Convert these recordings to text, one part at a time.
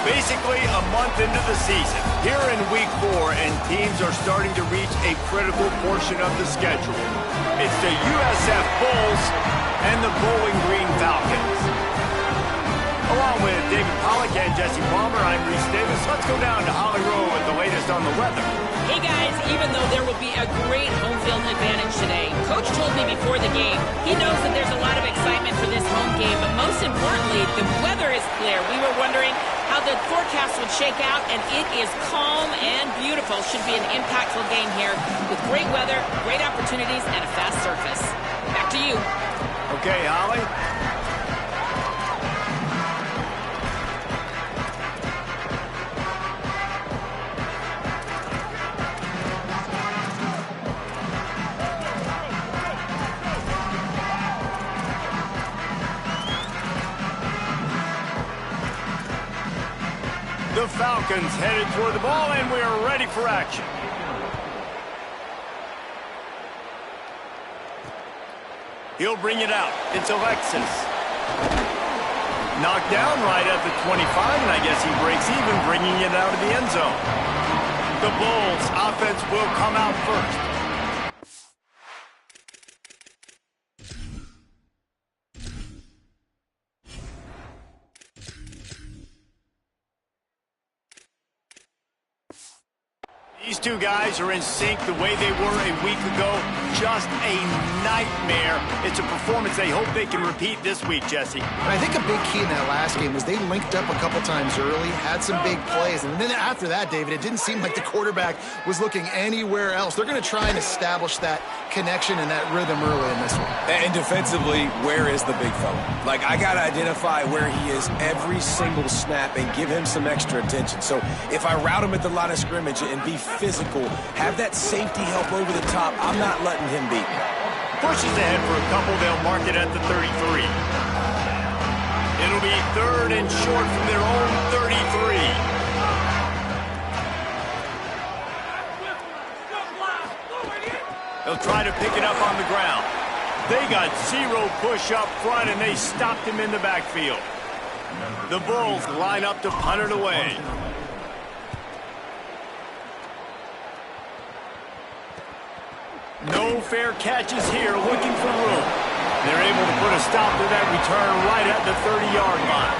Basically a month into the season, here in week 4, and teams are starting to reach a critical portion of the schedule. It's the USF Bulls and the Bowling Green Falcons. Along with David Pollack and Jesse Palmer, I'm Reese Davis. Let's go down to Holly Rowe with the latest on the weather. Hey guys, even though there will be a great home field advantage today, Coach told me before the game, he knows that there's a lot of excitement for this home game, but most importantly, the weather is clear. We were wondering how the forecast would shake out, and it is calm and beautiful. Should be an impactful game here with great weather, great opportunities, and a fast surface. Back to you. Okay, Holly. The Falcons headed toward the ball, and we are ready for action. He'll bring it out. It's Alexis. Knocked down right at the 25, and I guess he breaks even, bringing it out of the end zone. The Bulls' offense will come out first. These two guys are in sync the way they were a week ago. Just a nightmare. It's a performance they hope they can repeat this week, Jesse. I think a big key in that last game was they linked up a couple times early, had some big plays, and then after that, David, it didn't seem like the quarterback was looking anywhere else. They're going to try and establish that connection and that rhythm early in this one. And defensively, where is the big fella? Like, I got to identify where he is every single snap and give him some extra attention. So if I route him at the line of scrimmage and be physical, have that safety help over the top, I'm not letting him beat me. Pushes ahead for a couple. They'll mark it at the 33. It'll be 3rd and short from their own 33. They'll try to pick it up on the ground. They got 0 push up front, and they stopped him in the backfield. The Bulls line up to punt it away. No fair catches here, looking for room. They're able to put a stop to that return right at the 30-yard line.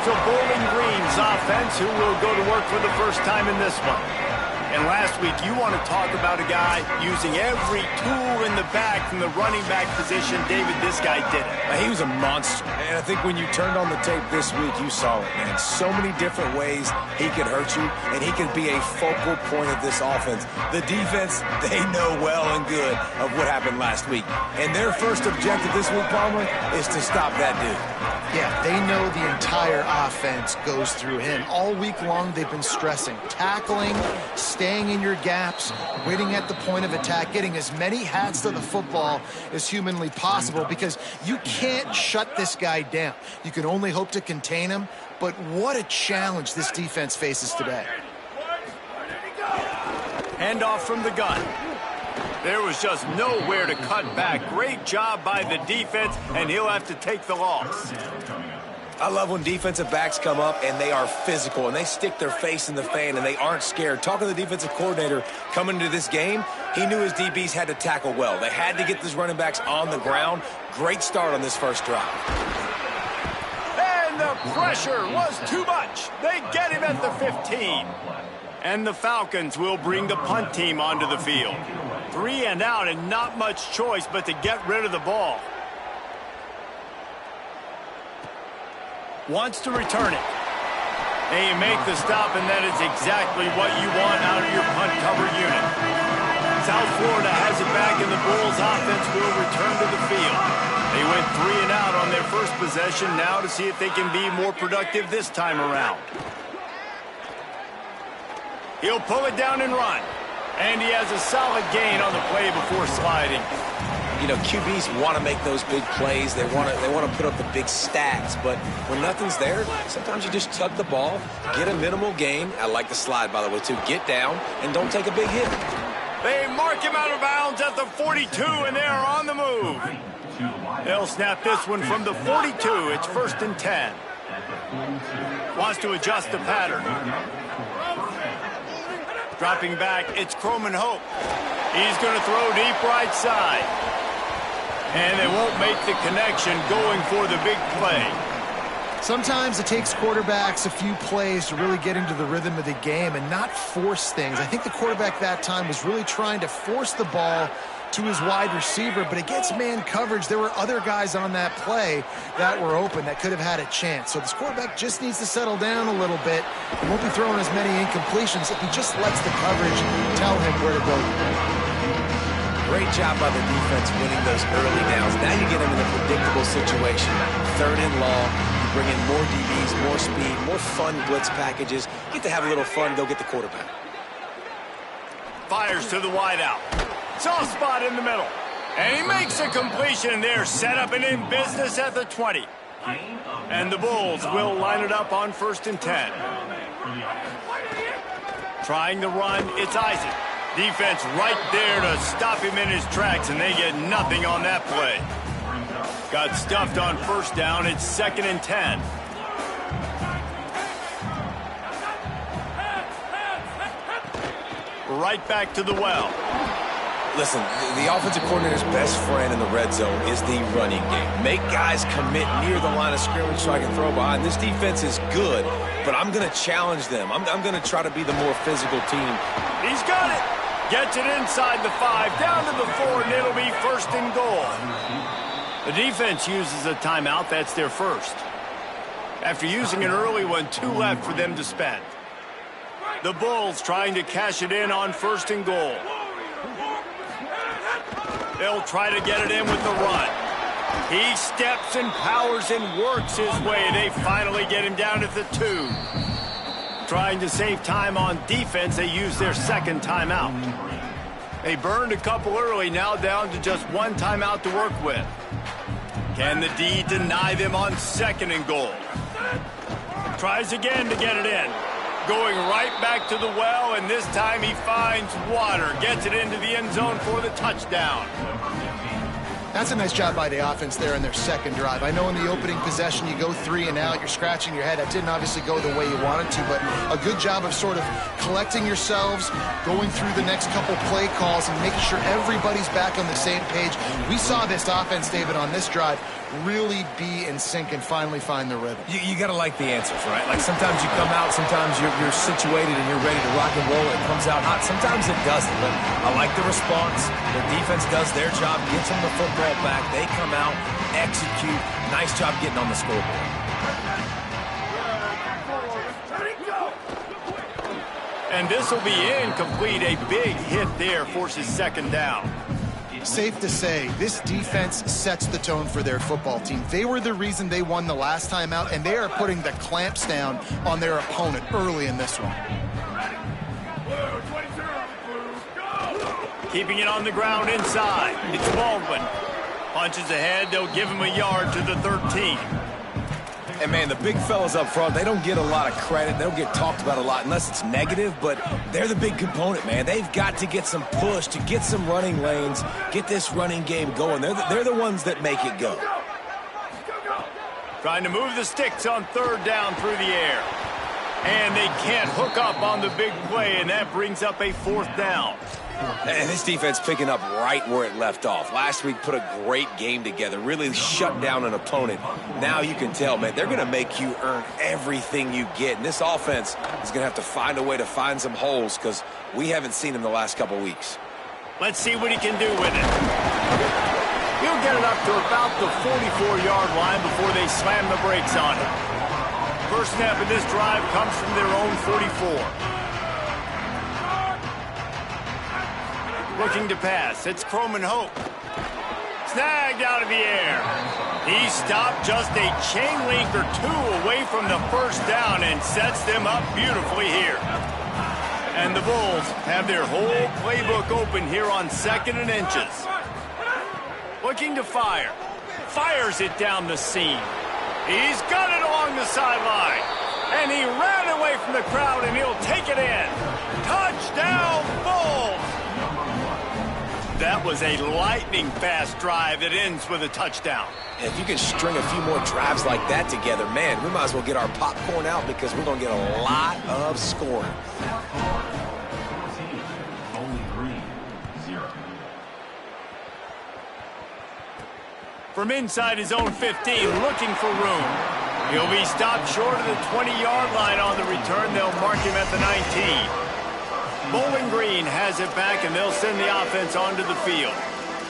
So Bowling Green's offense, who will go to work for the first time in this one. And last week, you want to talk about a guy using every tool in the bag from the running back position. David, this guy did it. He was a monster. And I think when you turned on the tape this week, you saw it, man. So many different ways he could hurt you, and he could be a focal point of this offense. The defense, they know well and good of what happened last week. And their first objective this week, Palmer, is to stop that dude. Yeah, they know the entire offense goes through him. All week long, they've been stressing tackling, staying in your gaps, waiting at the point of attack, getting as many hats to the football as humanly possible, because you can't shut this guy down. You can only hope to contain him, but what a challenge this defense faces today. Handoff from the gun. There was just nowhere to cut back. Great job by the defense, and he'll have to take the loss. I love when defensive backs come up and they are physical and they stick their face in the fan and they aren't scared. Talking to the defensive coordinator coming into this game, he knew his DBs had to tackle well. They had to get these running backs on the ground. Great start on this first drive. And the pressure was too much. They get him at the 15. And the Falcons will bring the punt team onto the field. 3 and out, and not much choice but to get rid of the ball. Wants to return it. And you make the stop, and that is exactly what you want out of your punt cover unit. South Florida has it back, and the Bulls offense will return to the field. They went 3 and out on their first possession, now to see if they can be more productive this time around. He'll pull it down and run. And he has a solid gain on the play before sliding. You know, QBs want to make those big plays. They want to put up the big stats. But when nothing's there, sometimes you just tuck the ball, get a minimal gain. I like the slide, by the way, too. Get down and don't take a big hit. They mark him out of bounds at the 42, and they are on the move. They'll snap this one from the 42. It's 1st and 10. Wants to adjust the pattern. Dropping back, it's Ncaa27Cuh. He's going to throw deep right side. And they won't make the connection going for the big play. Sometimes it takes quarterbacks a few plays to really get into the rhythm of the game and not force things. I think the quarterback that time was really trying to force the ball to his wide receiver, but against man coverage, there were other guys on that play that were open that could have had a chance. So this quarterback just needs to settle down a little bit. He won't be throwing as many incompletions if he just lets the coverage tell him where to go. Great job by the defense winning those early downs. Now you get them in a predictable situation. 3rd and long. You bring in more DBs, more speed, more fun blitz packages. You get to have a little fun, go get the quarterback. Fires to the wideout. Soft spot in the middle. And he makes a completion there. Set up and in business at the 20. And the Bulls will line it up on 1st and 10. Trying to run, it's Isaac. Defense right there to stop him in his tracks, and they get nothing on that play. Got stuffed on 1st down. It's 2nd and 10. Right back to the well. Listen, the offensive coordinator's best friend in the red zone is the running game. Make guys commit near the line of scrimmage so I can throw behind. This defense is good, but I'm going to challenge them. I'm going to try to be the more physical team. He's got it. Gets it inside the 5, down to the 4, and it'll be 1st and goal. The defense uses a timeout. That's their first. After using an early one, 2 left for them to spend. The Bulls trying to cash it in on 1st and goal. They'll try to get it in with the run. He steps and powers and works his way. They finally get him down at the 2. Trying to save time on defense, they use their 2nd timeout. They burned a couple early, now down to just 1 timeout to work with. Can the D deny them on 2nd and goal? Tries again to get it in. Going right back to the well, and this time he finds water. Gets it into the end zone for the touchdown. That's a nice job by the offense there in their 2nd drive. I know in the opening possession you go 3 and out, you're scratching your head. That didn't obviously go the way you wanted to, but a good job of sort of collecting yourselves, going through the next couple play calls and making sure everybody's back on the same page. We saw this offense, David, on this drive really be in sync and finally find the rhythm. You got to like the answers, right? Like sometimes you come out, sometimes you're situated and you're ready to rock and roll. It comes out hot. Sometimes it doesn't, but I like the response. The defense does their job, gets them the football back. They come out, execute. Nice job getting on the scoreboard. And this will be incomplete. A big hit there forces 2nd down. Safe to say, this defense sets the tone for their football team. They were the reason they won the last time out, and they are putting the clamps down on their opponent early in this one. Keeping it on the ground inside. It's Baldwin. Punches ahead. They'll give him a yard to the 13. And, man, the big fellas up front, they don't get a lot of credit. They don't get talked about a lot unless it's negative, but they're the big component, man. They've got to get some push, to get some running lanes, get this running game going. They're the ones that make it go. Trying to move the sticks on 3rd down through the air. And they can't hook up on the big play, and that brings up a 4th down. And this defense picking up right where it left off. Last week put a great game together, really shut down an opponent. Now you can tell, man, they're going to make you earn everything you get. And this offense is going to have to find a way to find some holes because we haven't seen him the last couple weeks. Let's see what he can do with it. He'll get it up to about the 44-yard line before they slam the brakes on it. First snap in this drive comes from their own 44. Looking to pass. It's Ncaa27Cuh. Snagged out of the air. He stopped just a chain link or 2 away from the 1st down and sets them up beautifully here. And the Bulls have their whole playbook open here on 2nd and inches. Looking to fire. Fires it down the seam. He's got it along the sideline. And he ran away from the crowd, and he'll take it in. Touchdown, Bulls! That was a lightning-fast drive that ends with a touchdown. And if you can string a few more drives like that together, man, we might as well get our popcorn out because we're going to get a lot of scoring. From inside his own 15, looking for room. He'll be stopped short of the 20-yard line on the return. They'll mark him at the 19. Bowling Green has it back, and they'll send the offense onto the field.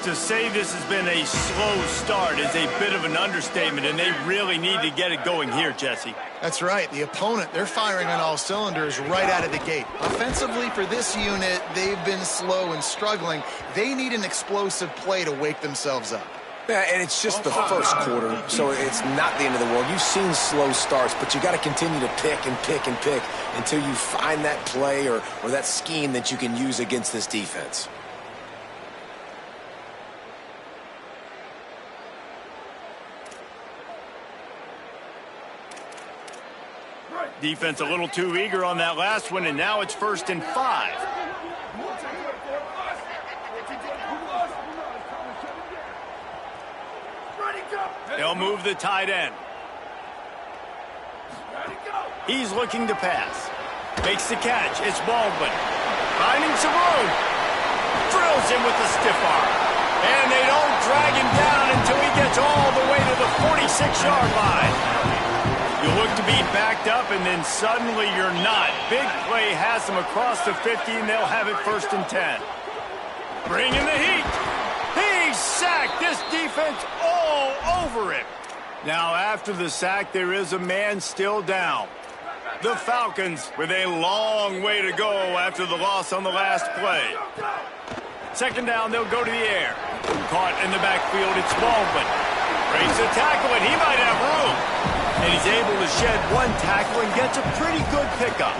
To say this has been a slow start is a bit of an understatement, and they really need to get it going here, Jesse. That's right. The opponent, they're firing on all cylinders right out of the gate. Offensively, for this unit, they've been slow and struggling. They need an explosive play to wake themselves up. Yeah, and it's just the first quarter, so it's not the end of the world. You've seen slow starts, but you got to continue to pick and pick and pick until you find that play or that scheme that you can use against this defense. Defense a little too eager on that last one, and now it's 1st and 5. They'll move the tight end. He's looking to pass. Makes the catch. It's Baldwin. Finding some room. Drills him with the stiff arm. And they don't drag him down until he gets all the way to the 46-yard line. You look to be backed up, and then suddenly you're not. Big play has them across the 50, and they'll have it 1st and 10. Bring in the heat. He's sacked. This defense all over him. Now, after the sack, there is a man still down. The Falcons with a long way to go after the loss on the last play. 2nd down, they'll go to the air. Caught in the backfield, it's Baldwin. Breaks a tackle, and he might have room. And he's able to shed one tackle and gets a pretty good pickup.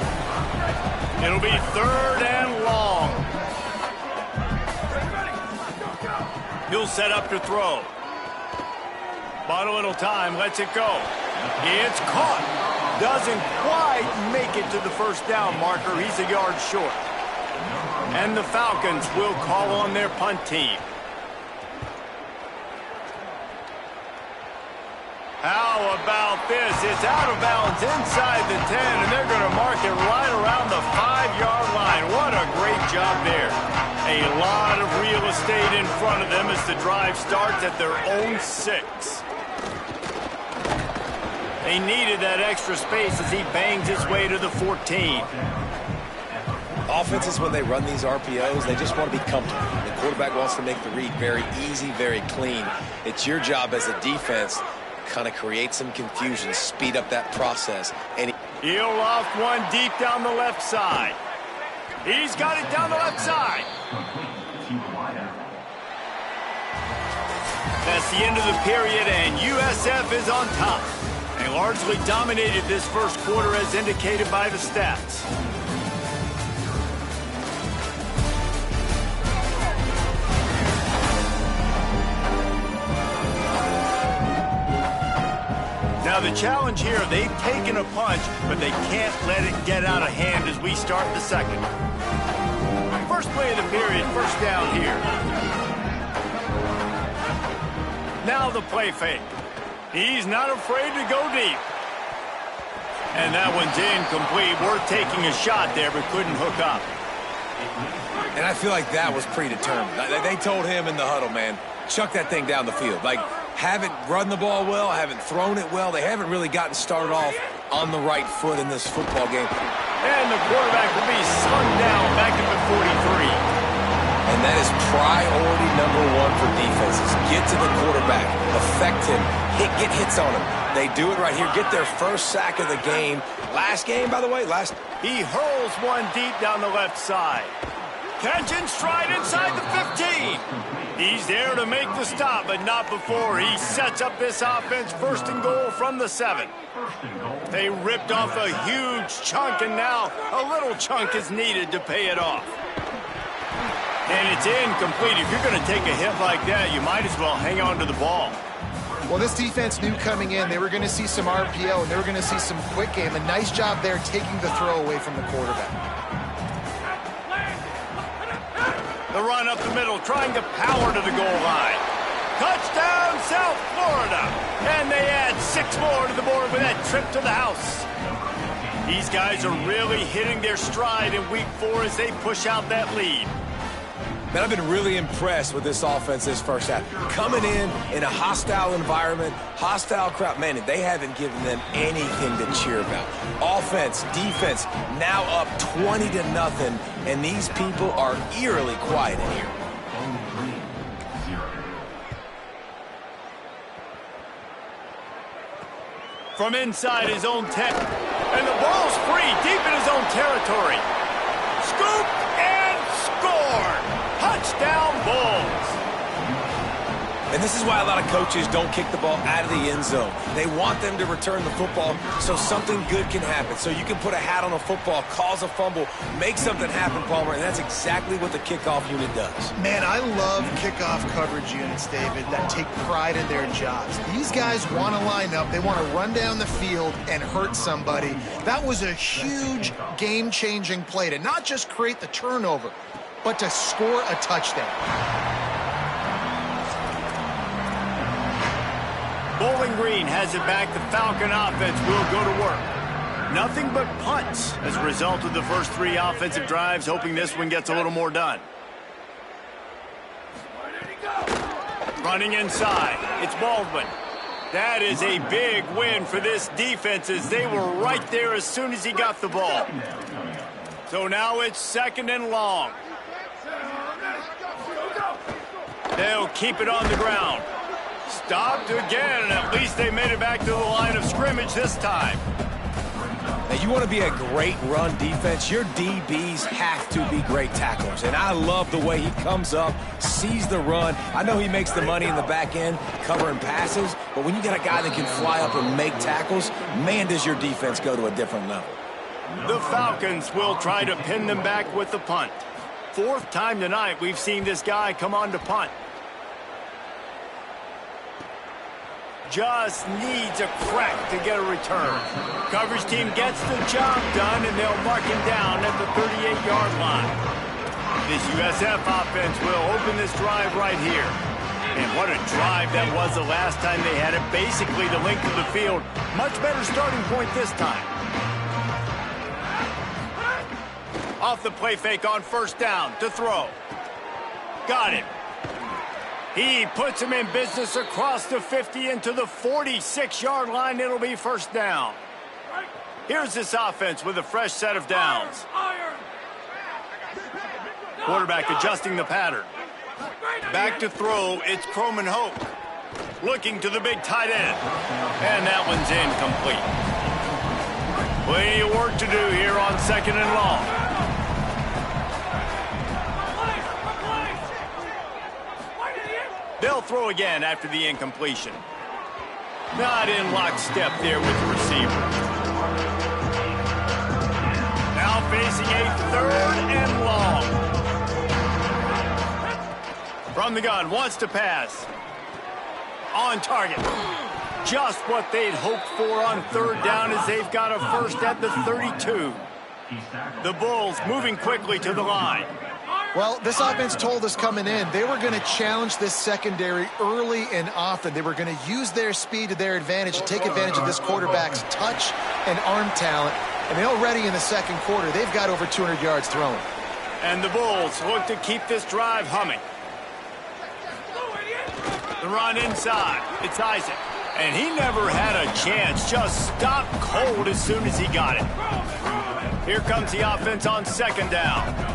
It'll be 3rd and long. He'll set up to throw. Bought a little time, lets it go. It's caught. Doesn't quite make it to the 1st down marker. He's a yard short. And the Falcons will call on their punt team. How about this? It's out of bounds inside the 10, and they're going to mark it right around the 5-yard line. What a great job there. A lot of real estate in front of them as the drive starts at their own 6. They needed that extra space as he bangs his way to the 14. Offenses, when they run these RPOs, they just want to be comfortable. The quarterback wants to make the read very easy, very clean. It's your job as a defense kind of create some confusion, speed up that process. And he'll loft one deep down the left side. He's got it down the left side. That's the end of the period, and USF is on top. They largely dominated this 1st quarter as indicated by the stats. Now the challenge here, they've taken a punch, but they can't let it get out of hand as we start the 2nd. First play of the period, 1st down here. Now the play fake. He's not afraid to go deep. And that one's incomplete. Worth taking a shot there, but couldn't hook up. And I feel like that was predetermined. They told him in the huddle, man, chuck that thing down the field. Like, haven't run the ball well, haven't thrown it well. They haven't really gotten started off on the right foot in this football game. And the quarterback will be slung down back at the 43. And that is priority number 1 for defenses. Get to the quarterback, affect him, get hits on him. They do it right here, get their 1st sack of the game. Last game, by the way, He hurls one deep down the left side. Catch in stride inside the 15. He's there to make the stop, but not before. He sets up this offense 1st and goal from the 7. They ripped off a huge chunk, and now a little chunk is needed to pay it off. And it's incomplete. If you're going to take a hit like that, you might as well hang on to the ball. Well, this defense knew coming in they were going to see some RPO, and they were going to see some quick game. A nice job there taking the throw away from the quarterback. The run up the middle, trying to power to the goal line. Touchdown, South Florida. And they add 6 more to the board with that trip to the house. These guys are really hitting their stride in week 4 as they push out that lead. Man, I've been really impressed with this offense this first half. Coming in a hostile environment, hostile crowd, man, they haven't given them anything to cheer about. Offense, defense, now up 20-0, and these people are eerily quiet in here. From inside his own 10, and the ball's free, deep in his own territory. Scoop and score! Touchdown, Bulls! And this is why a lot of coaches don't kick the ball out of the end zone. They want them to return the football so something good can happen. So you can put a hat on a football, cause a fumble, make something happen, Palmer, and that's exactly what the kickoff unit does. Man, I love kickoff coverage units, David, that take pride in their jobs. These guys want to line up. They want to run down the field and hurt somebody. That was a huge game-changing play to not just create the turnover, but to score a touchdown. Bowling Green has it back. The Falcon offense will go to work. Nothing but punts as a result of the first 3 offensive drives, hoping this one gets a little more done. Running inside, it's Baldwin. That is a big win for this defense as they were right there as soon as he got the ball. So now it's 2nd and long. They'll keep it on the ground. Stopped again, and at least they made it back to the line of scrimmage this time. Now, you want to be a great run defense, your DBs have to be great tacklers. And I love the way he comes up, sees the run. I know he makes the money in the back end covering passes, but when you got a guy that can fly up and make tackles, man, does your defense go to a different level. The Falcons will try to pin them back with the punt. 4th time tonight we've seen this guy come on to punt. Just needs a crack to get a return. Coverage team gets the job done, and they'll mark him down at the 38-yard line. This USF offense will open this drive right here. And what a drive that was the last time they had it. Basically the length of the field. Much better starting point this time. Off the play fake on 1st down to throw. Got it. He puts him in business across the 50 into the 46-yard line. It'll be 1st down. Here's this offense with a fresh set of downs. Quarterback adjusting the pattern. Back to throw, it's Croman Hoke. Looking to the big tight end. And that one's incomplete. Plenty of work to do here on 2nd and long. They'll throw again after the incompletion. Not in lockstep there with the receiver. Now facing a 3rd and long. From the gun, wants to pass. On target. Just what they'd hoped for on 3rd down as they've got a 1st at the 32. The Bulls moving quickly to the line. Well, this offense told us coming in they were going to challenge this secondary early and often. They were going to use their speed to their advantage and take advantage of this quarterback's touch and arm talent. And already in the 2nd quarter, they've got over 200 yards thrown. And the Bulls look to keep this drive humming. The run inside. It's Isaac. And he never had a chance. Just stopped cold as soon as he got it. Here comes the offense on 2nd down.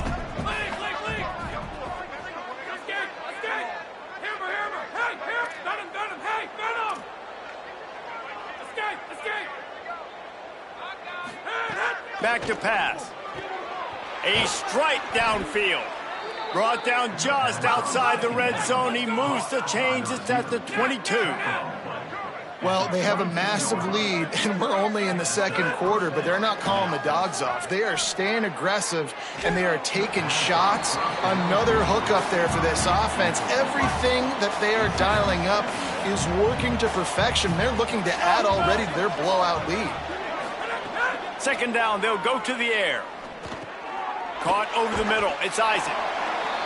Back to pass. A strike downfield. Brought down just outside the red zone. He moves the chains. It's at the 22. Well, they have a massive lead, and we're only in the 2nd quarter, but they're not calling the dogs off. They are staying aggressive, and they are taking shots. Another hookup there for this offense. Everything that they are dialing up is working to perfection. They're looking to add already to their blowout lead. 2nd down, they'll go to the air. Caught over the middle. It's Isaac.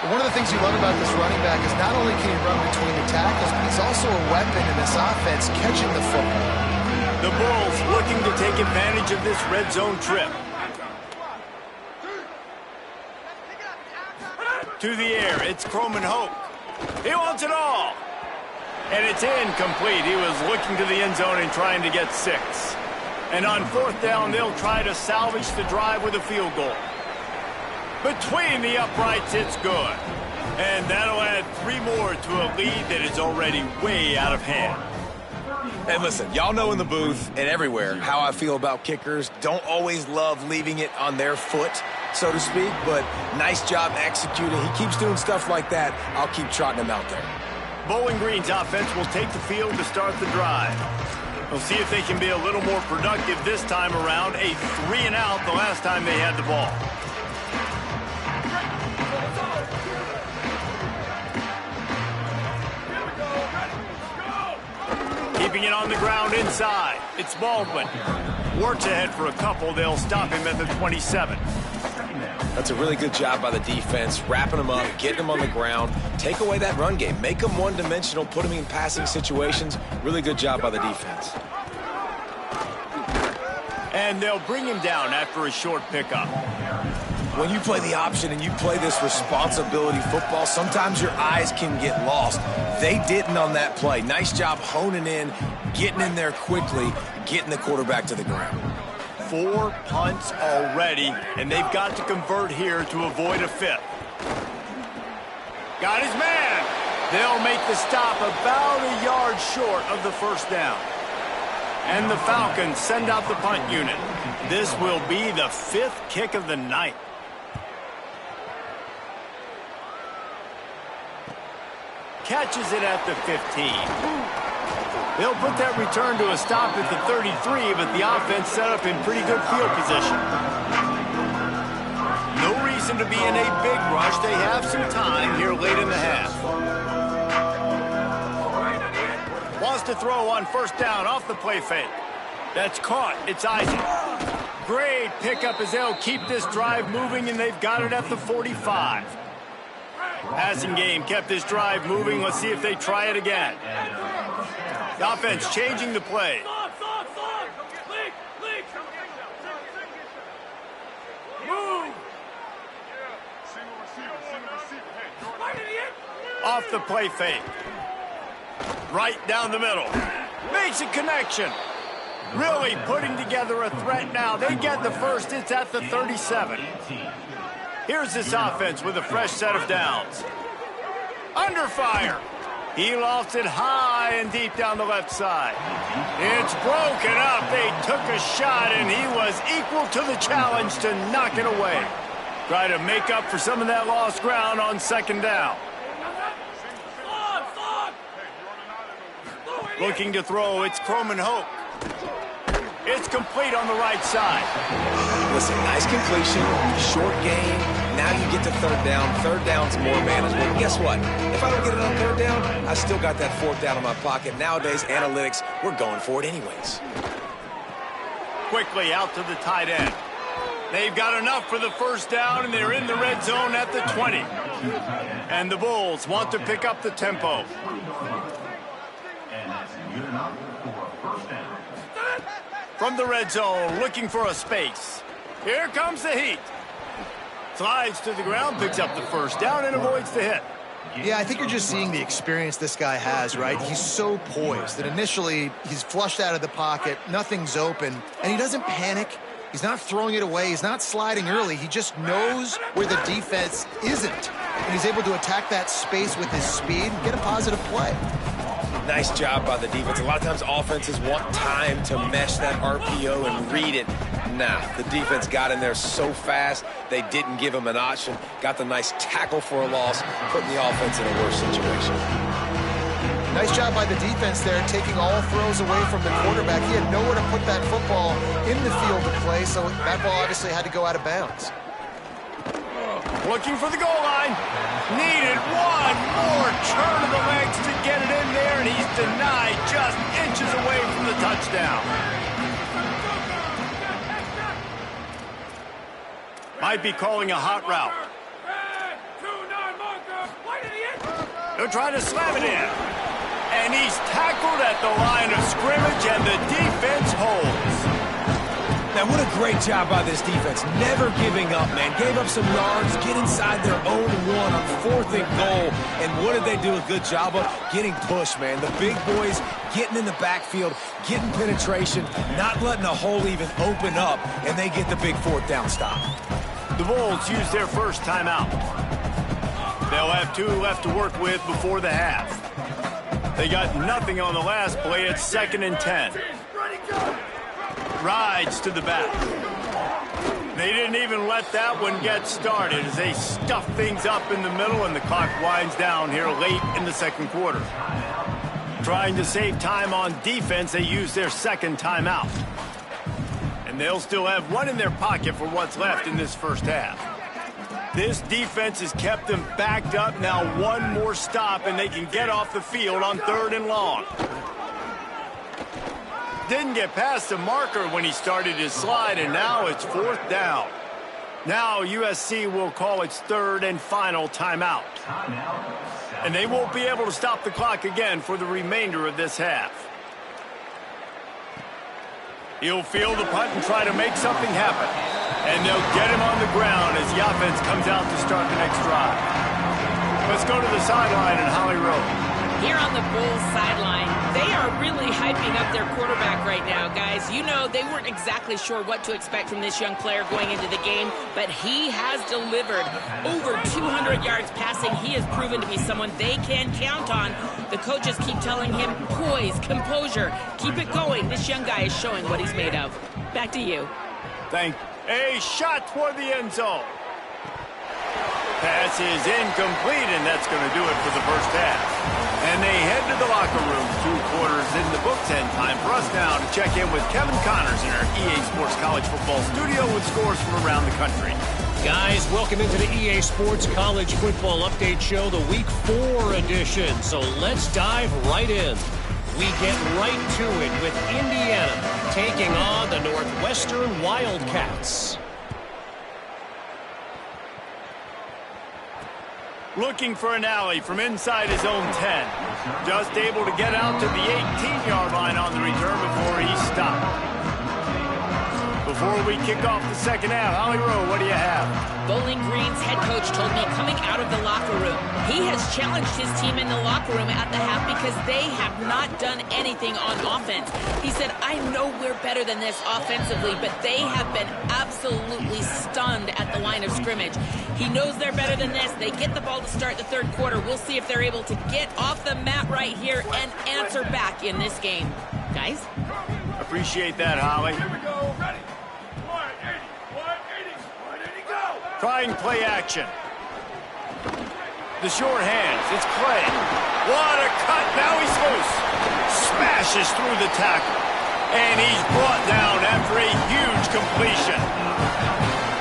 But one of the things you love about this running back is not only can he run between the tackles, but he's also a weapon in this offense catching the football. The Bulls looking to take advantage of this red zone trip. To the air, it's Ncaa27Cuh. He wants it all. And it's incomplete. He was looking to the end zone and trying to get 6. And on 4th down, they'll try to salvage the drive with a field goal. Between the uprights, it's good. And that'll add 3 more to a lead that is already way out of hand. And listen, y'all know in the booth and everywhere how I feel about kickers. Don't always love leaving it on their foot, so to speak, but nice job executing. He keeps doing stuff like that. I'll keep trotting him out there. Bowling Green's offense will take the field to start the drive. We'll see if they can be a little more productive this time around. A 3-and-out the last time they had the ball. Keeping it on the ground inside. It's Baldwin. Works ahead for a couple. They'll stop him at the 27. That's a really good job by the defense, wrapping him up, getting him on the ground. Take away that run game. Make him one-dimensional, put him in passing situations. Really good job by the defense. And they'll bring him down after a short pickup. When you play the option and you play this responsibility football, sometimes your eyes can get lost. They didn't on that play. Nice job honing in, getting in there quickly, getting the quarterback to the ground. 4 punts already, and they've got to convert here to avoid a 5th. Got his man. They'll make the stop about a yard short of the 1st down. And the Falcons send out the punt unit. This will be the 5th kick of the night. Catches it at the 15. They'll put that return to a stop at the 33, but the offense set up in pretty good field position. No reason to be in a big rush. They have some time here late in the half. Wants to throw on 1st down off the play fake. That's caught. It's Isaac. Great pickup as they'll keep this drive moving, and they've got it at the 45. Passing game kept this drive moving. Let's see if they try it again. The offense changing the play. Off the play fake. Right down the middle. Makes a connection. Really putting together a threat now. They get the 1st. It's at the 37. Here's this offense with a fresh set of downs. Under fire. He lofts it high and deep down the left side. It's broken up. They took a shot, and he was equal to the challenge to knock it away. Try to make up for some of that lost ground on 2nd down. Looking to throw, it's Ncaa27Cuh. It's complete on the right side. Listen, nice completion, short game. Now you get to 3rd down. 3rd down's more manageable. And guess what? If I don't get it on 3rd down, I still got that 4th down in my pocket. Nowadays, analytics, we're going for it anyways. Quickly out to the tight end. They've got enough for the 1st down, and they're in the red zone at the 20. And the Bulls want to pick up the tempo. From the red zone, looking for a space. Here comes the heat. Slides to the ground, picks up the 1st down, and avoids the hit. Yeah, I think you're just seeing the experience this guy has, right? He's so poised that initially he's flushed out of the pocket, nothing's open, and he doesn't panic. He's not throwing it away. He's not sliding early. He just knows where the defense isn't, and he's able to attack that space with his speed and get a positive play. Nice job by the defense. A lot of times offenses want time to mesh that RPO and read it. Nah, the defense got in there so fast, they didn't give him an option. Got the nice tackle for a loss, putting the offense in a worse situation. Nice job by the defense there, taking all throws away from the quarterback. He had nowhere to put that football in the field to play, so that ball obviously had to go out of bounds. Looking for the goal line. Needed one more turn of the legs to get it in there, and he's denied just inches away from the touchdown. Might be calling a hot route. They're trying to slam it in. And he's tackled at the line of scrimmage, and the defense holds. Now, what a great job by this defense. Never giving up, man. Gave up some yards, get inside their own 1 on 4th and goal. And what did they do a good job of? Getting pushed, man. The big boys getting in the backfield, getting penetration, not letting a hole even open up, and they get the big 4th down stop. The Bulls use their first timeout. They'll have 2 left to work with before the half. They got nothing on the last play. It's 2nd and 10. Rides to the back. They didn't even let that one get started as they stuff things up in the middle, and the clock winds down here late in the 2nd quarter. Trying to save time on defense, they use their 2nd timeout. And they'll still have 1 in their pocket for what's left in this first half. This defense has kept them backed up. Now 1 more stop, and they can get off the field on 3rd and long. Didn't get past the marker when he started his slide, and now it's 4th down. Now USC will call its 3rd and final timeout. And they won't be able to stop the clock again for the remainder of this half. He'll field the punt and try to make something happen. And they'll get him on the ground as the offense comes out to start the next drive. Let's go to the sideline in Holly Rowe. Here on the Bulls sideline, they are really hyping up their quarterback right now, guys. You know, they weren't exactly sure what to expect from this young player going into the game, but he has delivered over 200 yards passing. He has proven to be someone they can count on. The coaches keep telling him, poise, composure, keep it going. This young guy is showing what he's made of. Back to you. Thank you. A shot toward the end zone. Pass is incomplete, and that's going to do it for the first half. And they head to the locker room. 2 quarters in the books, and time for us now to check in with Kevin Connors in our EA Sports College Football studio with scores from around the country. Guys, welcome into the EA Sports College Football Update Show, the Week 4 edition. So let's dive right in. We get right to it with Indiana taking on the Northwestern Wildcats. Looking for an alley from inside his own 10. Just able to get out to the 18-yard line on the return before he stopped. Before we kick off the second half, Holly Rowe, what do you have? Bowling Green's head coach told me coming out of the locker room, he has challenged his team in the locker room at the half because they have not done anything on offense. He said, I know we're better than this offensively, but they have been absolutely stunned at the line of scrimmage. He knows they're better than this. They get the ball to start the 3rd quarter. We'll see if they're able to get off the mat right here and answer back in this game. Guys? Appreciate that, Holly. Here we go. Ready. 180. 180 go. Trying play action. The short hands. It's Clay. What a cut. Now he's loose. Smashes through the tackle. And he's brought down after a huge completion.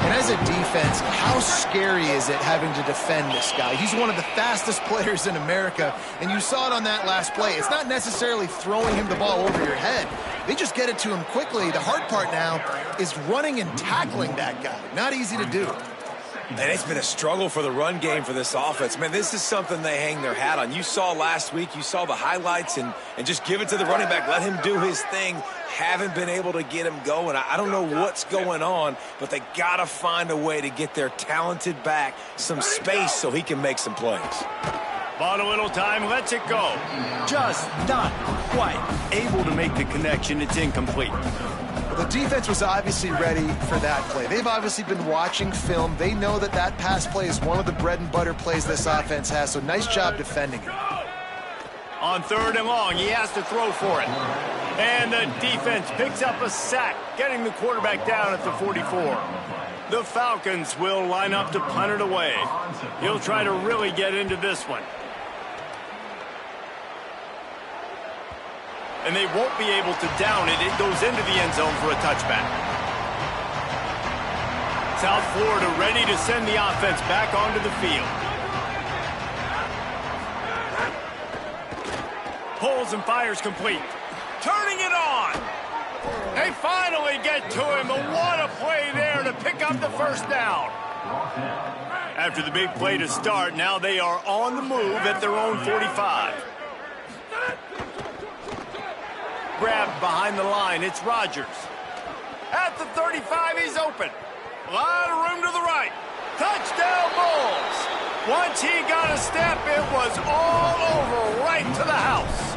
And as a defense, how scary is it having to defend this guy? He's one of the fastest players in America, and you saw it on that last play. It's not necessarily throwing him the ball over your head. They just get it to him quickly. The hard part now is running and tackling that guy. Not easy to do. And it's been a struggle for the run game for this offense. Man, this is something they hang their hat on. You saw last week, you saw the highlights, and just give it to the running back. Let him do his thing. Haven't been able to get him going. I don't know what's going on, but they got to find a way to get their talented back some space so he can make some plays. Bought a little time, lets it go. Just not quite able to make the connection. It's incomplete. The defense was obviously ready for that play. They've obviously been watching film. They know that that pass play is one of the bread and butter plays this offense has, so nice job defending it. On 3rd and long, he has to throw for it. And the defense picks up a sack, getting the quarterback down at the 44. The Falcons will line up to punt it away. He'll try to really get into this one. And they won't be able to down it. It goes into the end zone for a touchback. South Florida ready to send the offense back onto the field. Pulls and fires complete. Turning it on. They finally get to him. And what a play there to pick up the first down. After the big play to start, now they are on the move at their own 45. Grabbed behind the line, it's Rodgers. At the 35, he's open. A lot of room to the right. Touchdown Bulls. Once he got a step, it was all over, right to the house.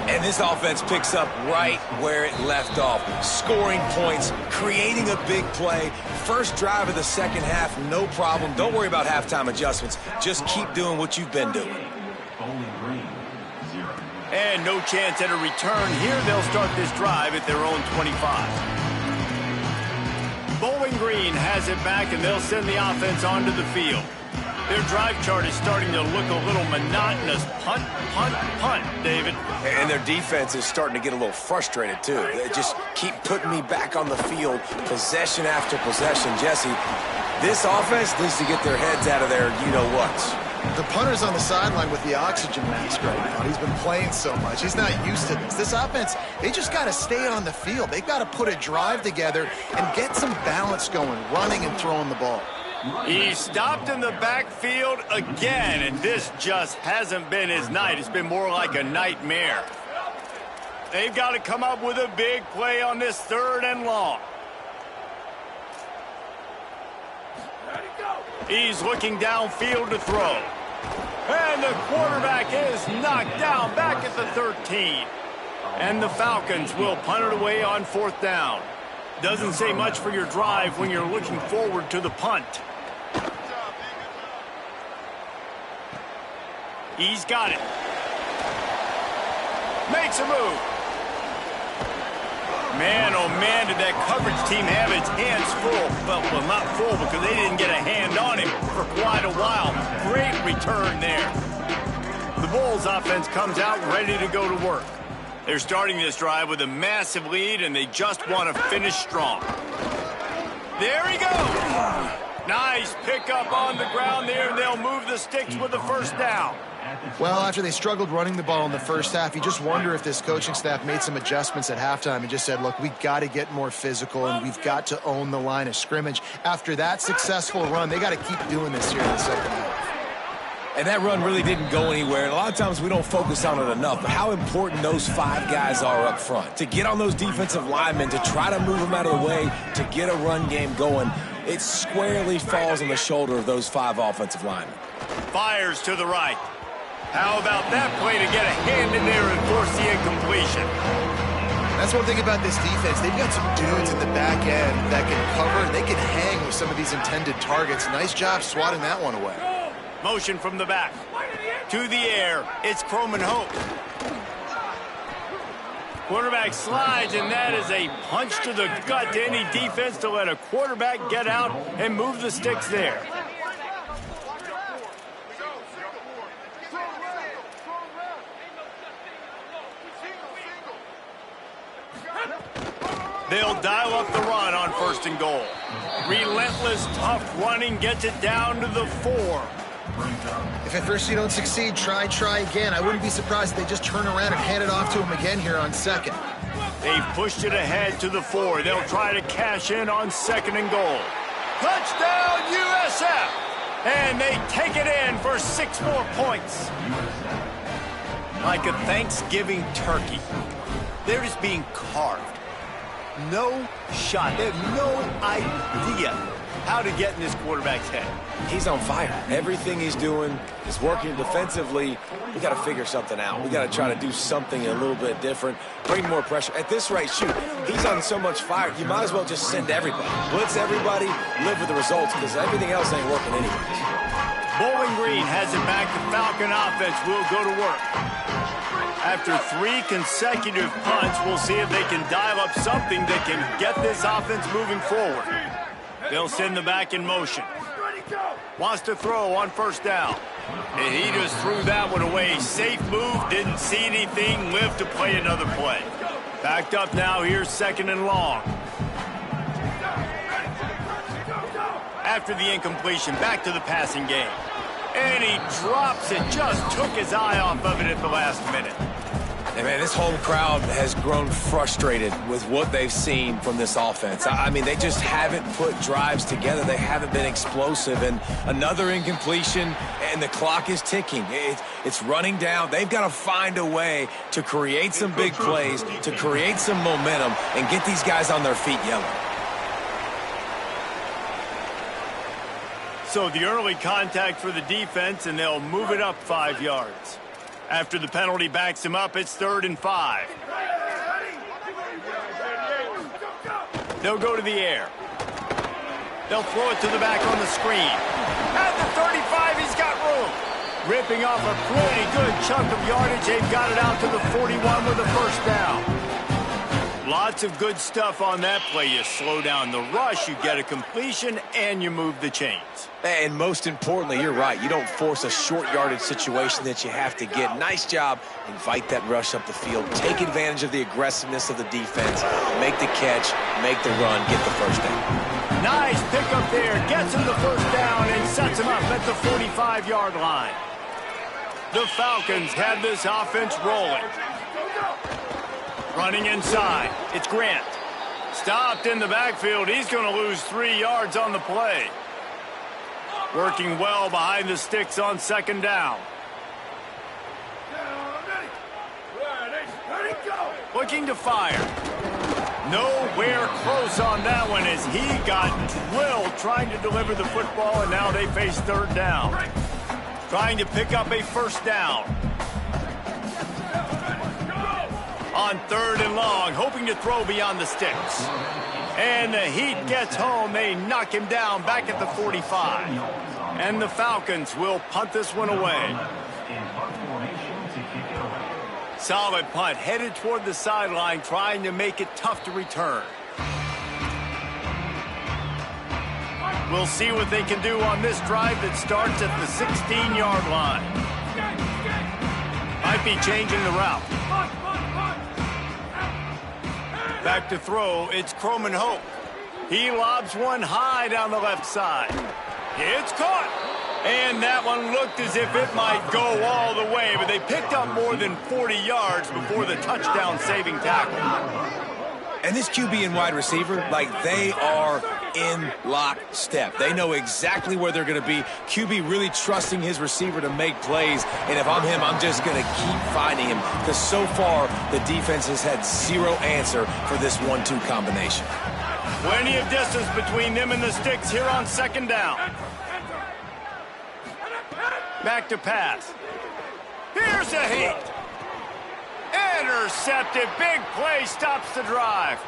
And this offense picks up right where it left off. Scoring points, creating a big play. First drive of the second half, no problem. Don't worry about halftime adjustments. Just keep doing what you've been doing. And no chance at a return here. They'll start this drive at their own 25. Bowling Green has it back, and they'll send the offense onto the field. Their drive chart is starting to look a little monotonous. Punt, punt, punt, David. And their defense is starting to get a little frustrated, too. They just keep putting me back on the field, possession after possession. Jesse, this offense needs to get their heads out of their you-know-whats. The punter's on the sideline with the oxygen mask right now. He's been playing so much. He's not used to this. This offense, they just got to stay on the field. They've got to put a drive together and get some balance going, running and throwing the ball. He stopped in the backfield again, and this just hasn't been his night. It's been more like a nightmare. They've got to come up with a big play on this 3rd and long. He's looking downfield to throw. And the quarterback is knocked down back at the 13. And the Falcons will punt it away on 4th down. Doesn't say much for your drive when you're looking forward to the punt. He's got it. Makes a move. Man, oh man, did that coverage team have its hands full. Well, not full because they didn't get a hand on him for quite a while. Great return there. The Bulls offense comes out ready to go to work. They're starting this drive with a massive lead, and they just want to finish strong. There he goes. Nice pickup on the ground there, and they'll move the sticks with the 1st down. Well, after they struggled running the ball in the first half, you just wonder if this coaching staff made some adjustments at halftime and just said, look, we got to get more physical and we've got to own the line of scrimmage. After that successful run, they got to keep doing this here in the second half. And that run really didn't go anywhere. And a lot of times we don't focus on it enough, but how important those 5 guys are up front. To get on those defensive linemen, to try to move them out of the way, to get a run game going, it squarely falls on the shoulder of those 5 offensive linemen. Fires to the right. How about that play to get a hand in there and force the incompletion? That's one thing about this defense. They've got some dudes in the back end that can cover, and they can hang with some of these intended targets. Nice job swatting that one away. Motion from the back. To the air. It's Croman Hope. Quarterback slides, and that is a punch to the gut to any defense to let a quarterback get out and move the sticks there. They'll dial up the run on 1st and goal. Relentless, tough running gets it down to the 4. If at first you don't succeed, try again. I wouldn't be surprised if they just turn around and hand it off to him again here on 2nd. They've pushed it ahead to the 4. They'll try to cash in on 2nd and goal. Touchdown, USF! And they take it in for 6 more points. Like a Thanksgiving turkey. They're just being carved. No shot. They have no idea how to get in this quarterback's head. He's on fire. Everything he's doing is working defensively. We got to figure something out. We got to try to do something a little bit different, bring more pressure. At this rate, shoot, he's on so much fire, you might as well just send everybody. Blitz everybody, live with the results, because everything else ain't working anyways. Bowling Green has it back. The Falcon offense will go to work. After 3 consecutive punts, we'll see if they can dial up something that can get this offense moving forward. They'll send the back in motion. Wants to throw on 1st down. And he just threw that one away. Safe move, didn't see anything, lived to play another play. Backed up now, here's 2nd and long. After the incompletion, back to the passing game. And he drops it, just took his eye off of it at the last minute. And, man, this whole crowd has grown frustrated with what they've seen from this offense. I mean, they just haven't put drives together. They haven't been explosive. And another incompletion, and the clock is ticking. It's running down. They've got to find a way to create some big plays, to create some momentum, and get these guys on their feet yelling. So the early contact for the defense, and they'll move it up 5 yards. After the penalty backs him up, it's 3rd and 5. They'll go to the air. They'll throw it to the back on the screen. At the 35, he's got room. Ripping off a pretty good chunk of yardage. They've got it out to the 41 with a first down. Lots of good stuff on that play. You slow down the rush, you get a completion, and you move the chains. And most importantly, you're right. You don't force a short yardage situation that you have to get. Nice job. Invite that rush up the field. Take advantage of the aggressiveness of the defense. Make the catch, make the run, get the first down. Nice pickup there. Gets him the first down and sets him up at the 45-yard line. The Falcons have this offense rolling. Running inside. It's Grant. Stopped in the backfield. He's going to lose 3 yards on the play. Working well behind the sticks on 2nd down. Looking to fire. Nowhere close on that one as he got drilled trying to deliver the football, and now they face 3rd down. Trying to pick up a first down. On 3rd and long, hoping to throw beyond the sticks. And the heat gets home. They knock him down back at the 45. And the Falcons will punt this one away. Solid punt, headed toward the sideline, trying to make it tough to return. We'll see what they can do on this drive that starts at the 16-yard line. Might be changing the route. Back to throw, it's Croman Hope. He lobs one high down the left side. It's caught. And that one looked as if it might go all the way, but they picked up more than 40 yards before the touchdown-saving tackle. And this QB and wide receiver, like, they are in lockstep. They know exactly where they're going to be. QB really trusting his receiver to make plays. And if I'm him, I'm just going to keep finding him, because so far the defense has had zero answer for this 1-2 combination. Plenty of distance between them and the sticks here on 2nd down. Back to pass. Here's a hit. Intercepted. Big play stops the drive.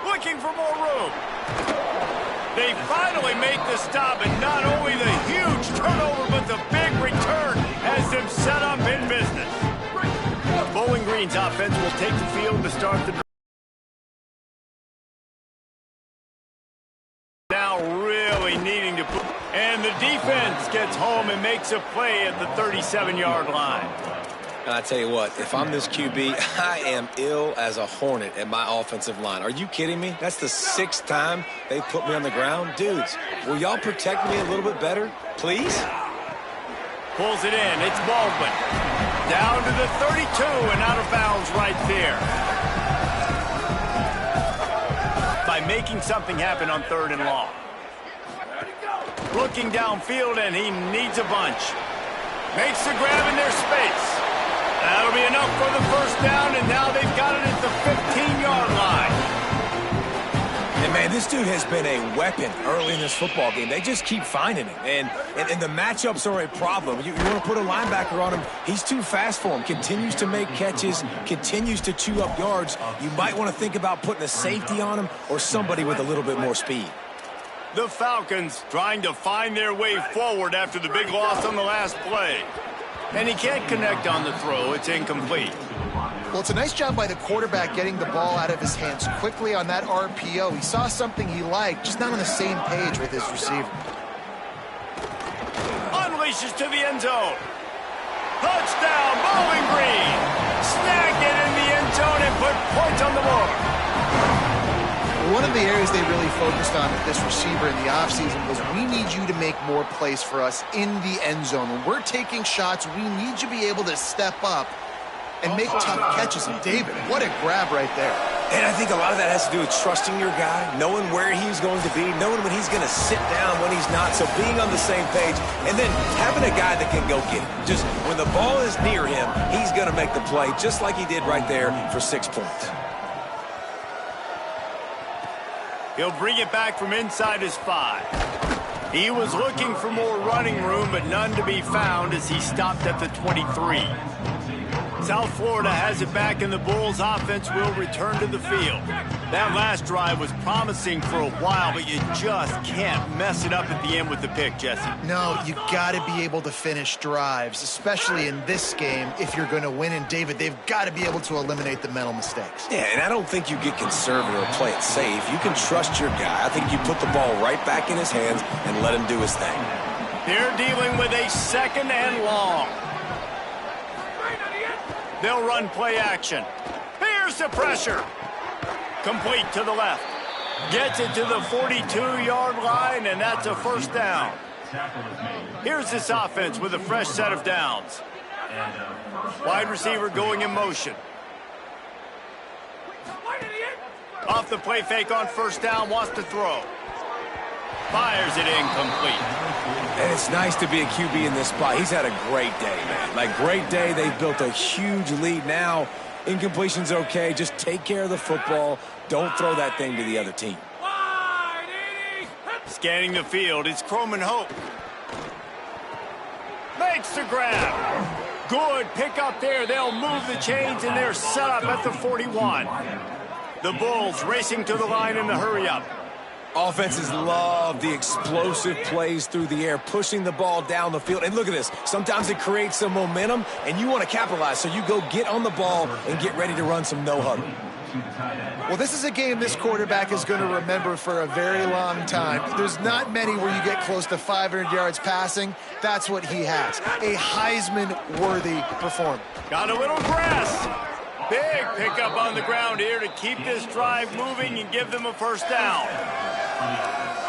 Looking for more room. They finally make the stop, and not only the huge turnover, but the big return has them set up in business. Bowling Green's offense will take the field to start the drive. Now really needing to put, and the defense gets home and makes a play at the 37-yard line. And I tell you what, if I'm this QB, I am ill as a hornet at my offensive line. Are you kidding me? That's the 6th time they put me on the ground. Dudes, will y'all protect me a little bit better, please? Pulls it in. It's Baldwin. Down to the 32 and out of bounds right there. By making something happen on 3rd and long. Looking downfield, and he needs a bunch. Makes the grab in their space. That'll be enough for the first down, and now they've got it at the 15-yard line. And, man, this dude has been a weapon early in this football game. They just keep finding him. And the matchups are a problem. You want to put a linebacker on him, he's too fast for him. Continues to make catches, continues to chew up yards. You might want to think about putting a safety on him or somebody with a little bit more speed. The Falcons trying to find their way forward after the big loss on the last play. And he can't connect on the throw. It's incomplete. Well, it's a nice job by the quarterback getting the ball out of his hands quickly on that RPO. He saw something he liked, just not on the same page with his receiver. Unleashes to the end zone. Touchdown, Bowling Green. Snag it in the end zone and put points on the board. One of the areas they really focused on with this receiver in the offseason was, we need you to make more plays for us in the end zone. When we're taking shots, we need you to be able to step up and make tough catches. And David, what a grab right there. And I think a lot of that has to do with trusting your guy, knowing where he's going to be, knowing when he's going to sit down, when he's not. So being on the same page, and then having a guy that can go get it. Just when the ball is near him, he's going to make the play, just like he did right there for 6 points. He'll bring it back from inside his 5. He was looking for more running room, but none to be found as he stopped at the 23. South Florida has it back, and the Bulls offense will return to the field. That last drive was promising for a while, but you just can't mess it up at the end with the pick, Jesse. No, you got to be able to finish drives, especially in this game if you're going to win. And David, they've got to be able to eliminate the mental mistakes. Yeah, and I don't think you get conservative or play it safe. You can trust your guy. I think you put the ball right back in his hands and let him do his thing. They're dealing with a 2nd and long. They'll run play action. Here's the pressure. Complete to the left. Gets it to the 42-yard line, and that's a first down. Here's this offense with a fresh set of downs. Wide receiver going in motion. Off the play fake on first down, wants to throw. Fires it incomplete. And it's nice to be a QB in this spot. He's had a great day, man. Like, great day. They've built a huge lead. Now, incompletion's okay. Just take care of the football. Don't throw that thing to the other team. Scanning the field, it's Croman Hope. Makes the grab. Good pick up there. They'll move the chains, and they're set up at the 41. The Bulls racing to the line in the hurry-up. Offenses love the explosive plays through the air, pushing the ball down the field. And look at this. Sometimes it creates some momentum, and you want to capitalize. So you go get on the ball and get ready to run some no-huddle. Well, this is a game this quarterback is going to remember for a very long time. There's not many where you get close to 500 yards passing. That's what he has. A Heisman-worthy performance. Got a little grass. Big pickup on the ground here to keep this drive moving and give them a first down.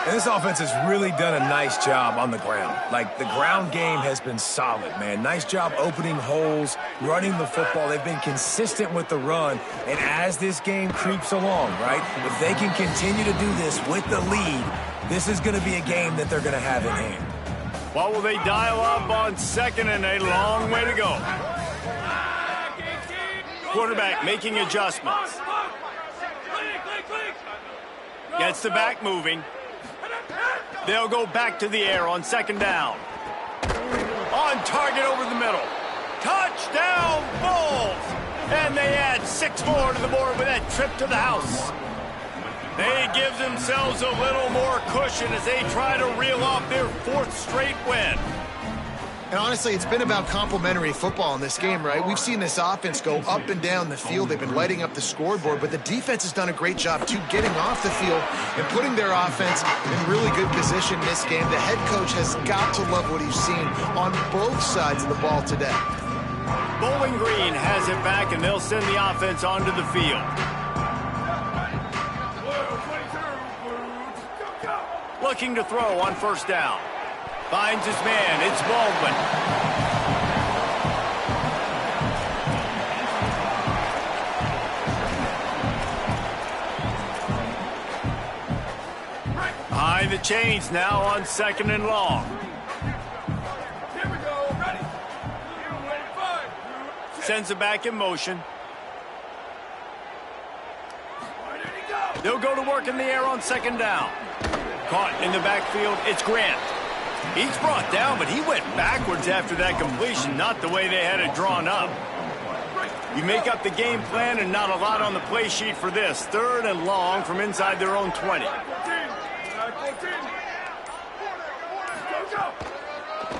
And this offense has really done a nice job on the ground. Like, the ground game has been solid, man. Nice job opening holes, running the football. They've been consistent with the run. And as this game creeps along, right, if they can continue to do this with the lead, this is going to be a game that they're going to have in hand. What will they dial up on 2nd and a long way to go? Quarterback making adjustments. Gets the back moving. They'll go back to the air on 2nd down. On target over the middle. Touchdown, Bulls! And they add 6 more to the board with that trip to the house. They give themselves a little more cushion as they try to reel off their 4th straight win. And honestly, it's been about complementary football in this game, right? We've seen this offense go up and down the field. They've been lighting up the scoreboard, but the defense has done a great job, too, getting off the field and putting their offense in really good position in this game. The head coach has got to love what he's seen on both sides of the ball today. Bowling Green has it back, and they'll send the offense onto the field. Looking to throw on first down. Finds his man. It's Baldwin. Behind the chains now on 2nd and long. Here we go. Ready. Sends it back in motion. They'll go to work in the air on 2nd down. Caught in the backfield. It's Grant. He's brought down, but he went backwards after that completion, not the way they had it drawn up. You make up the game plan and not a lot on the play sheet for this. 3rd and long from inside their own 20.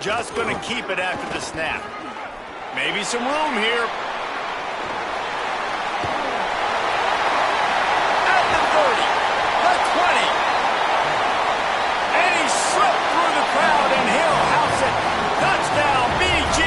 Just going to keep it after the snap. Maybe some room here. At the 30, the 20. And he slipped through the crowd, and he'll house it. Touchdown, BG.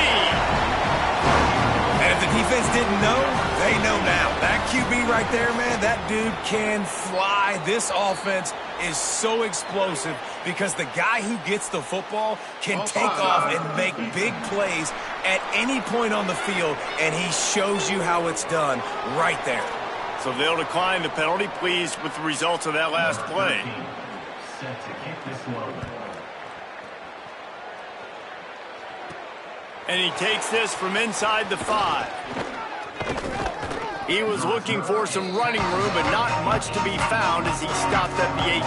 And if the defense didn't know, they know now. That QB right there, man, that dude can fly. This offense is so explosive because the guy who gets the football can take off and make big plays at any point on the field, and he shows you how it's done right there. So they'll decline the penalty, pleased with the results of that last play. And he takes this from inside the 5. He was looking for some running room, but not much to be found as he stopped at the 18.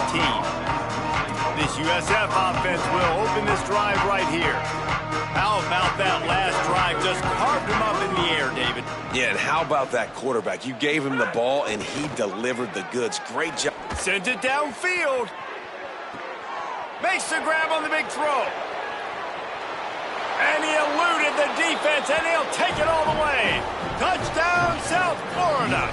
This USF offense will open this drive right here. How about that last drive? Just carved him up in the air, David. Yeah, and how about that quarterback? You gave him the ball, and he delivered the goods. Great job. Sends it downfield. Makes the grab on the big throw. And he eluded the defense, and he'll take it all the way. Touchdown, South Florida.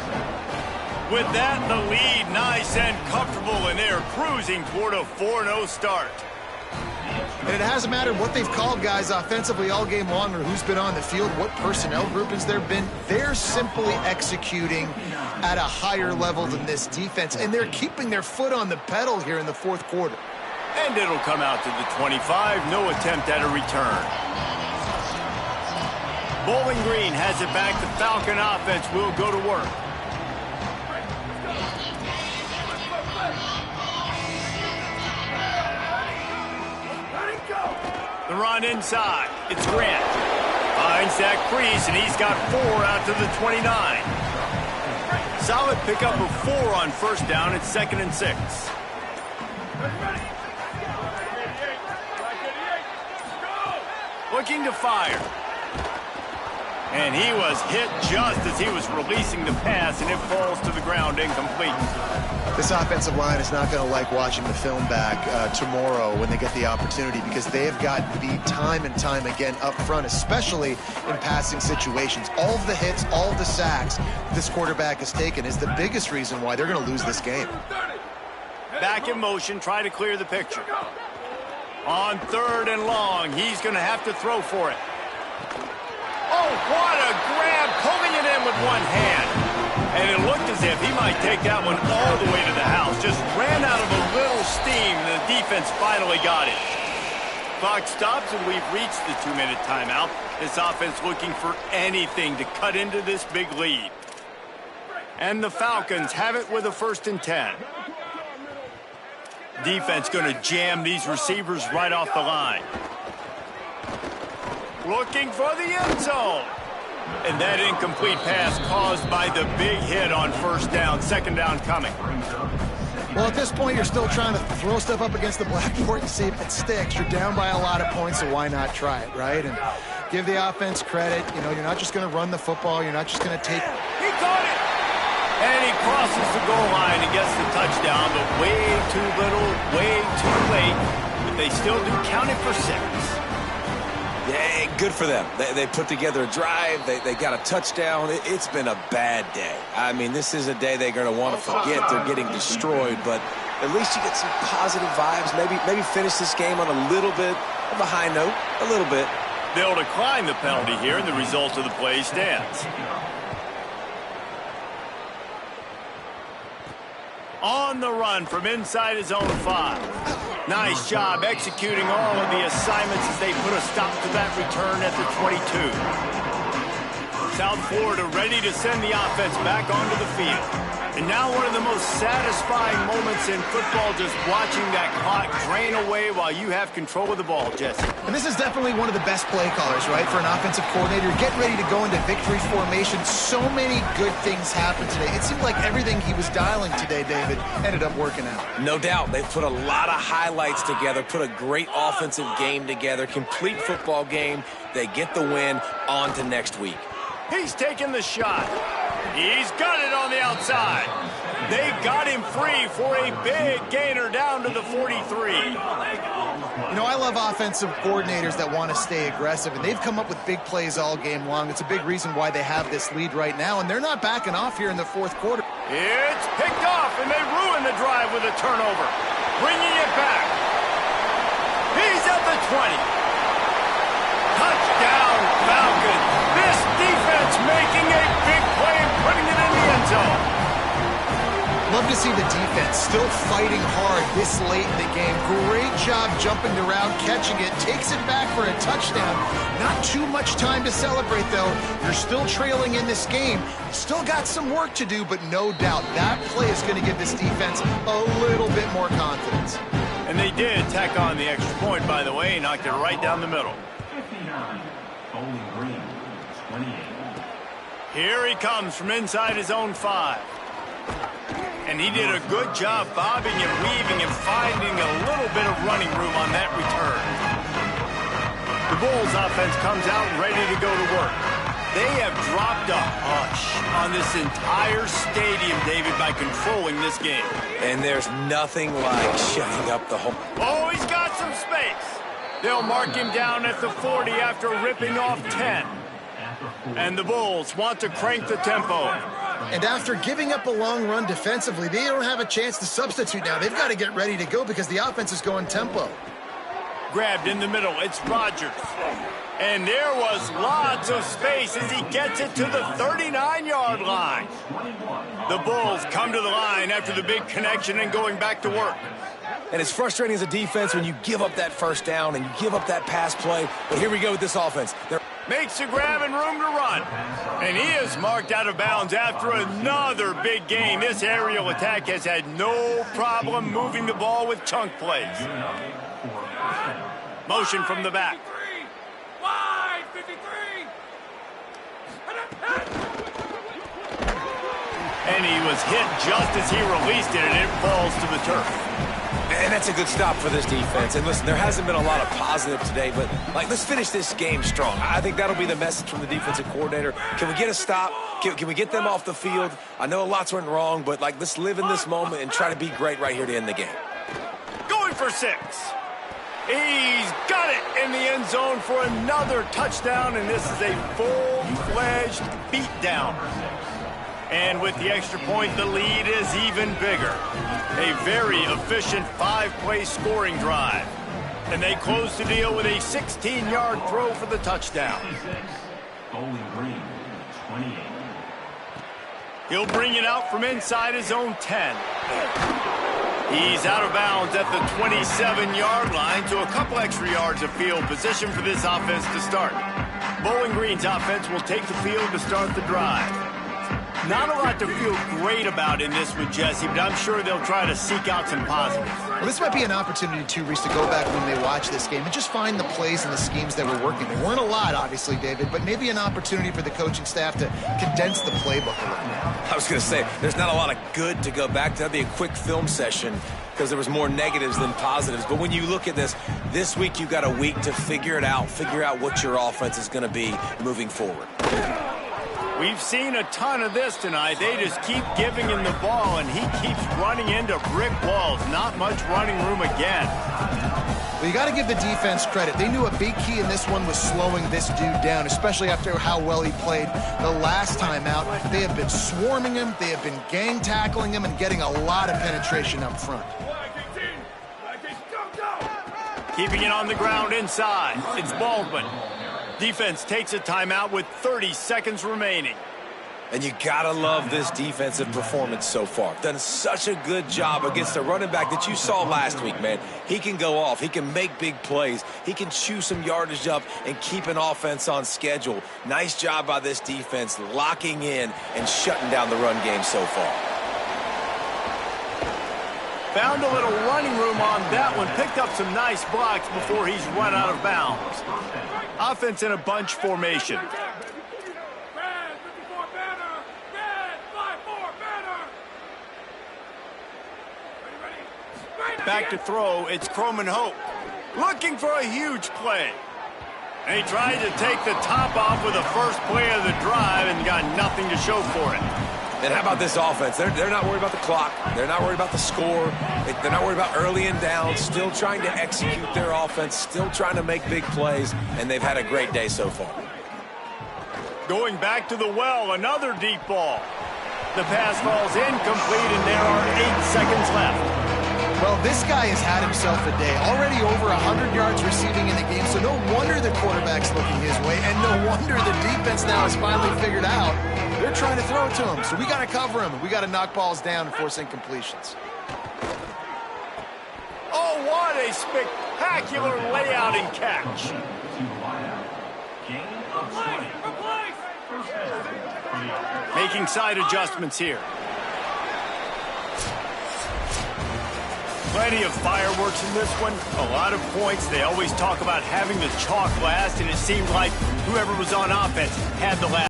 With that, the lead nice and comfortable, and they're cruising toward a 4-0 start. And it hasn't mattered what they've called guys offensively all game long or who's been on the field, what personnel groupings there have been. They're simply executing at a higher level than this defense, and they're keeping their foot on the pedal here in the fourth quarter. And it'll come out to the 25. No attempt at a return. Bowling Green has it back. The Falcon offense will go to work. The run inside. It's Grant. Finds that crease, and he's got 4 out to the 29. Solid pickup of 4 on first down. It's 2nd and 6. Looking to fire. And he was hit just as he was releasing the pass, and it falls to the ground incomplete. This offensive line is not going to like watching the film back tomorrow when they get the opportunity, because they have got beat time and time again up front, especially in passing situations. All of the hits, all of the sacks this quarterback has taken is the biggest reason why they're going to lose this game. Back in motion, try to clear the picture. On 3rd and long, he's going to have to throw for it. Oh, what a grab, pulling it in with one hand. And it looked as if he might take that one all the way to the house. Just ran out of a little steam, and the defense finally got it. Clock stops, and we've reached the 2-minute timeout. This offense looking for anything to cut into this big lead. And the Falcons have it with a 1st and 10. Defense going to jam these receivers right off the line. Looking for the end zone. And that incomplete pass caused by the big hit on first down. 2nd down coming. Well, at this point, you're still trying to throw stuff up against the blackboard and see if it sticks. You're down by a lot of points, so why not try it, right? And give the offense credit. You know, you're not just going to run the football. You're not just going to take... He caught it! And he crosses the goal line and gets the touchdown, but way too little, way too late. But they still do count it for 6. Yeah, good for them. They put together a drive. They got a touchdown. It's been a bad day. I mean, this is a day they're going to want to forget. They're getting destroyed, but at least you get some positive vibes. Maybe finish this game on a little bit of a high note, a little bit. They'll decline the penalty here, and the result of the play stands. On the run from inside his own 5. Nice job executing all of the assignments as they put a stop to that return at the 22. South Florida ready to send the offense back onto the field. And now one of the most satisfying moments in football, just watching that clock drain away while you have control of the ball, Jesse. And this is definitely one of the best play callers, right, for an offensive coordinator. Getting ready to go into victory formation. So many good things happened today. It seemed like everything he was dialing today, David, ended up working out. No doubt. They've put a lot of highlights together, put a great offensive game together, complete football game. They get the win. On to next week. He's taking the shot. He's got it on the outside. They got him free for a big gainer down to the 43. You know, I love offensive coordinators that want to stay aggressive, and they've come up with big plays all game long. It's a big reason why they have this lead right now, and they're not backing off here in the fourth quarter. It's picked off, and they ruin the drive with a turnover. Bringing it back. He's at the 20. Touchdown, Falcons. This defense making a big play and putting it in the end zone. Love to see the defense still fighting hard this late in the game. Great job jumping around, catching it, takes it back for a touchdown. Not too much time to celebrate, though. You're still trailing in this game. Still got some work to do, but no doubt that play is going to give this defense a little bit more confidence. And they did tack on the extra point, by the way, knocked it right down the middle. 59, Bowling Green, 28. Here he comes from inside his own 5. And he did a good job bobbing and weaving and finding a little bit of running room on that return. The Bulls offense comes out ready to go to work. They have dropped a hush on this entire stadium, David, by controlling this game. And there's nothing like shutting up the whole... Oh, he's got some space. They'll mark him down at the 40 after ripping off 10. And the Bulls want to crank the tempo. And after giving up a long run defensively, they don't have a chance to substitute now. They've got to get ready to go because the offense is going tempo. Grabbed in the middle, it's Rodgers. And there was lots of space as he gets it to the 39-yard line. The Bulls come to the line after the big connection and going back to work. And it's frustrating as a defense when you give up that first down and you give up that pass play. But here we go with this offense. Makes the grab and room to run. And he is marked out of bounds after another big gain. This aerial attack has had no problem moving the ball with chunk plays. Motion from the back. 53. And he was hit just as he released it, and it falls to the turf. And that's a good stop for this defense. And listen, there hasn't been a lot of positive today, but let's finish this game strong. I think that'll be the message from the defensive coordinator. Can we get a stop? Can we get them off the field? I know lots went wrong, but let's live in this moment and try to be great right here to end the game. Going for 6. He's got it in the end zone for another touchdown, and this is a full-fledged beatdown. And with the extra point, the lead is even bigger. A very efficient 5-play scoring drive. And they close the deal with a 16-yard throw for the touchdown. Bowling Green, 28. He'll bring it out from inside his own 10. He's out of bounds at the 27-yard line to a couple extra yards of field position for this offense to start. Bowling Green's offense will take the field to start the drive. Not a lot to feel great about in this one, Jesse, but I'm sure they'll try to seek out some positives. Well, this might be an opportunity, too, Reese, to go back when they watch this game and just find the plays and the schemes that were working. They weren't a lot, obviously, David, but maybe an opportunity for the coaching staff to condense the playbook a little bit. I was going to say, there's not a lot of good to go back to. That'd be a quick film session because there was more negatives than positives. But when you look at this week, you've got a week to figure it out, figure out what your offense is going to be moving forward. We've seen a ton of this tonight. They just keep giving him the ball, and he keeps running into brick walls. Not much running room again. Well, you got to give the defense credit. They knew a big key in this one was slowing this dude down, especially after how well he played the last time out. They have been swarming him. They have been gang tackling him and getting a lot of penetration up front. Keeping it on the ground inside. It's Baldwin. Defense takes a timeout with 30 seconds remaining. And you gotta love this defensive performance so far. Done such a good job against the running back that you saw last week, man. He can go off. He can make big plays. He can chew some yardage up and keep an offense on schedule. Nice job by this defense locking in and shutting down the run game so far. Found a little running room on that one. Picked up some nice blocks before he's run out of bounds. Offense in a bunch formation. Back to throw, it's Croman Hope. Looking for a huge play. And he tried to take the top off with the first play of the drive and got nothing to show for it. And how about this offense? They're not worried about the clock. They're not worried about the score. They're not worried about early and down. Still trying to execute their offense. Still trying to make big plays. And they've had a great day so far. Going back to the well, another deep ball. The pass falls incomplete, and there are 8 seconds left. Well, this guy has had himself a day. Already over 100 yards receiving in the game, so no wonder the quarterback's looking his way, and no wonder the defense now has finally figured out They're trying to throw it to him, so we got to cover him. We got to knock balls down and force incompletions. Oh, what a spectacular layout and catch. Making side adjustments here. Plenty of fireworks in this one. A lot of points. They always talk about having the chalk last, and it seemed like whoever was on offense had the last.